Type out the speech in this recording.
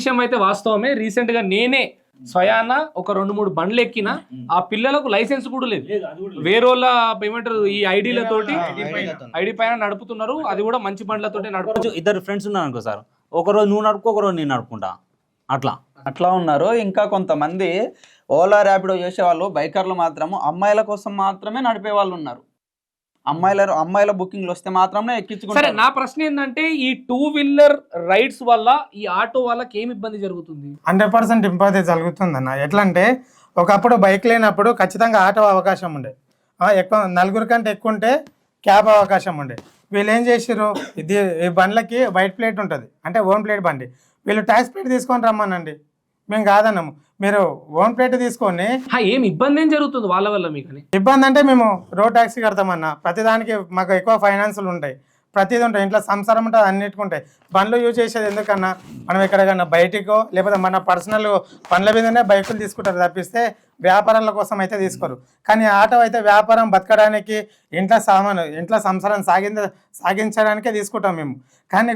విషయం అయితే వాస్తవమే. రీసెంట్ గా నేనే స్వయాన ఒక 2-3 బండ్లు ఎక్కిన, ఆ పిల్లలకు లైసెన్స్ కూడా లేదు. వేరేళ్ళ ఏమంటారు ఈ ఐడీలతోటి ఐడి పైన నడుపుతున్నారు. అది కూడా మంచి బండ్లతోటి నడుపుతున్నారు. ఇద్దరు ఫ్రెండ్స్ ఉన్నారు అనుకో సార్, ఒకరోజు నువ్వు నడుపుకో, ఒకరోజు నేను నడుపుకుంటా, అట్లా ఉన్నారు. ఇంకా కొంతమంది ఓలా ర్యాపిడో చేసే వాళ్ళు బైకర్లు మాత్రము అమ్మాయిల కోసం మాత్రమే నడిపే వాళ్ళు ఉన్నారు. అమ్మాయిల బుకింగ్లు వస్తే మాత్రమే సరే, ఎక్కించుకుంటారు. నా ప్రశ్న ఏంటంటే ఈ 2-వీలర్ రైడ్స్ వల్ల ఈ ఆటో వాళ్ళకి ఏమి ఇబ్బంది జరుగుతుంది? 100% ఇబ్బంది జరుగుతుందన్న. ఎట్లా అంటే ఒకప్పుడు బైక్ లేనప్పుడు ఖచ్చితంగా ఆటో అవకాశం ఉండే, ఎక్కువ నలుగురు కంటే ఎక్కువ ఉంటే క్యాబ్ అవకాశం ఉండే. వీళ్ళు ఏం చేసారు, ఈ బండ్లకి వైట్ ప్లేట్ ఉంటుంది, అంటే ఓన్ ప్లేట్ బండి. వీళ్ళు ట్యాక్స్ ప్లేట్ తీసుకొని రమ్మనండి, మేము కాదన్నాము. మీరు ఓన్ ప్లేట్ తీసుకొని ఏం ఇబ్బంది ఏం జరుగుతుంది వాళ్ళ వల్ల మీకు? ఇబ్బంది అంటే మేము రోడ్ ట్యాక్సీ కడతామన్నా, ప్రతిదానికి మాకు ఎక్కువ ఫైనాన్సులు ఉంటాయి, ప్రతిదీ ఉంటాయి, ఇంట్లో సంసారం ఉంటుంది, అన్నిటికీ ఉంటాయి. బండ్లు యూజ్ చేసేది ఎందుకన్నా, మనం ఎక్కడికన్నా బయటికో లేకపోతే మన పర్సనల్ పనుల మీదనే బైకులు తీసుకుంటారు తప్పిస్తే వ్యాపారాల కోసం అయితే తీసుకోరు. కానీ ఆటో అయితే వ్యాపారం బతకడానికి, ఇంట్లో సంసారం సాగించడానికే తీసుకుంటాం మేము. కానీ